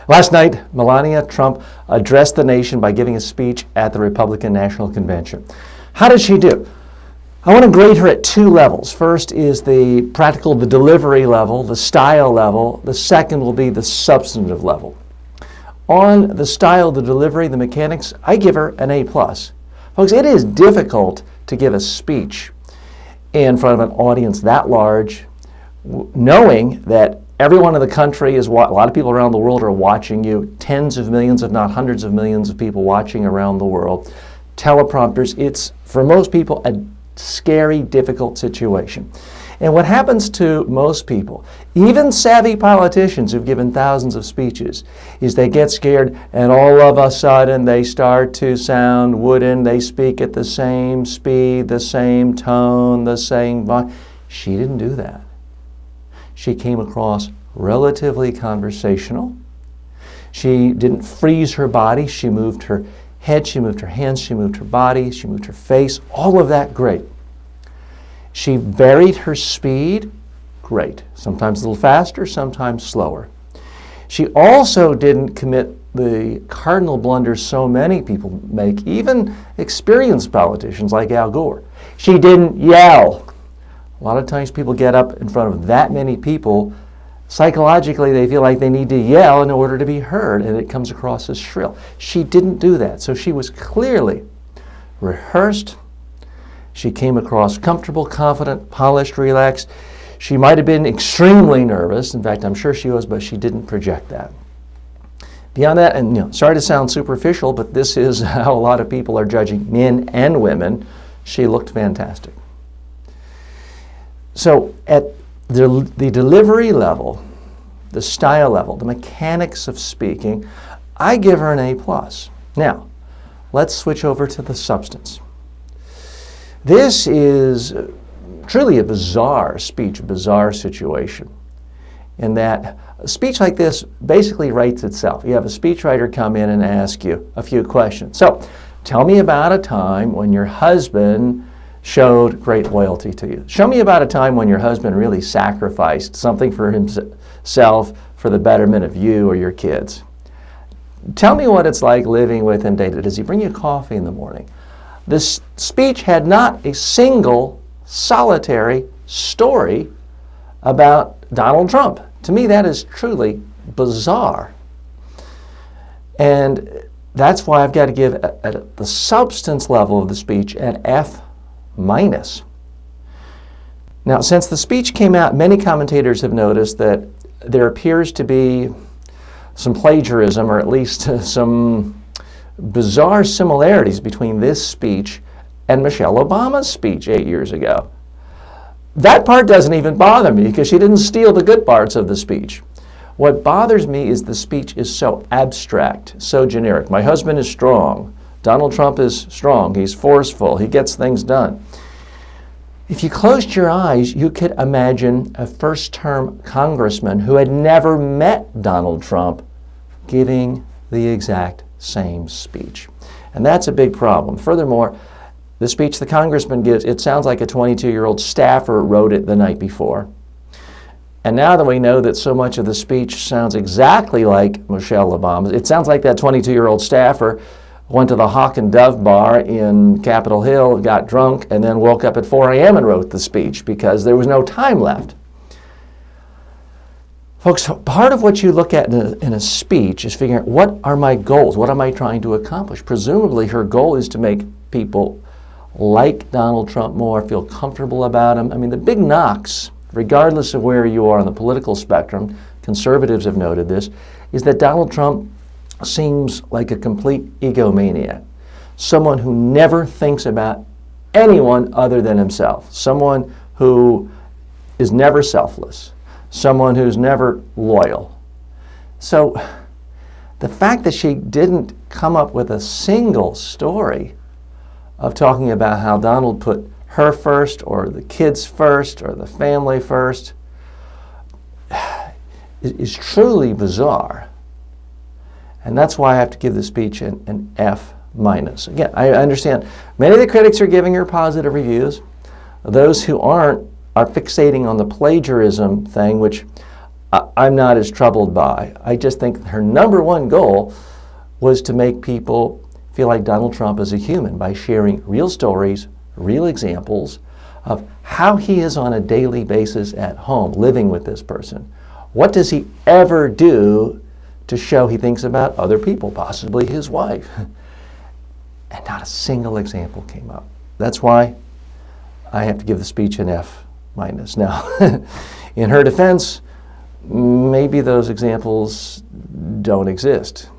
Last night, Melania Trump addressed the nation by giving a speech at the Republican National Convention. How did she do? I want to grade her at two levels. First is the delivery level, the style level. The second will be the substantive level. On the style, the delivery, the mechanics, I give her an A+. Folks, it is difficult to give a speech in front of an audience that large, knowing that everyone in the country a lot of people around the world are watching you, tens of millions, if not hundreds of millions of people watching around the world. Teleprompters, it's, for most people, a scary, difficult situation. And what happens to most people, even savvy politicians who've given thousands of speeches, is they get scared and all of a sudden they start to sound wooden. They speak at the same speed, the same tone, the same voice. She didn't do that. She came across relatively conversational. She didn't freeze her body. She moved her head, she moved her hands, she moved her body, she moved her face, all of that great. She varied her speed, great. Sometimes a little faster, sometimes slower. She also didn't commit the cardinal blunder so many people make, even experienced politicians like Al Gore. She didn't yell. A lot of times people get up in front of that many people. Psychologically, they feel like they need to yell in order to be heard, and it comes across as shrill. She didn't do that, so she was clearly rehearsed. She came across comfortable, confident, polished, relaxed. She might have been extremely nervous. In fact, I'm sure she was, but she didn't project that. Beyond that, and sorry to sound superficial, but this is how a lot of people are judging men and women. She looked fantastic. So at the delivery level, the style level, the mechanics of speaking, I give her an A+. Now, let's switch over to the substance. This is truly a bizarre speech, a bizarre situation, in that a speech like this basically writes itself. You have a speechwriter come in and ask you a few questions. So, tell me about a time when your husband showed great loyalty to you. Show me about a time when your husband really sacrificed something for himself for the betterment of you or your kids. Tell me what it's like living with him day to day. Does he bring you coffee in the morning? This speech had not a single solitary story about Donald Trump. To me, that is truly bizarre. And that's why I've got to give at the substance level of the speech an F-. Now, since the speech came out, many commentators have noticed that there appears to be some plagiarism, or at least some bizarre similarities between this speech and Michelle Obama's speech 8 years ago. That part doesn't even bother me because she didn't steal the good parts of the speech. What bothers me is the speech is so abstract, so generic. My husband is strong. Donald Trump is strong. He's forceful. He gets things done. If you closed your eyes, you could imagine a first-term congressman who had never met Donald Trump giving the exact same speech. And that's a big problem. Furthermore, the speech the congressman gives, it sounds like a 22-year-old staffer wrote it the night before. And now that we know that so much of the speech sounds exactly like Michelle Obama's, it sounds like that 22-year-old staffer went to the Hawk and Dove bar in Capitol Hill, got drunk, and then woke up at 4 a.m. and wrote the speech because there was no time left. Folks, part of what you look at in a speech is figuring out, what are my goals? What am I trying to accomplish? Presumably her goal is to make people like Donald Trump more, feel comfortable about him. I mean, the big knocks, regardless of where you are on the political spectrum, conservatives have noted this, is that Donald Trump seems like a complete egomaniac, someone who never thinks about anyone other than himself, someone who is never selfless, someone who's never loyal. So the fact that she didn't come up with a single story of talking about how Donald put her first, or the kids first, or the family first, is truly bizarre. And that's why I have to give the speech an F-. Again, I understand many of the critics are giving her positive reviews. Those who aren't are fixating on the plagiarism thing, which I'm not as troubled by. I just think her number one goal was to make people feel like Donald Trump is a human by sharing real stories, real examples of how he is on a daily basis at home, living with this person. What does he ever do to show he thinks about other people, possibly his wife? And not a single example came up. That's why I have to give the speech an F minus. Now, in her defense, maybe those examples don't exist.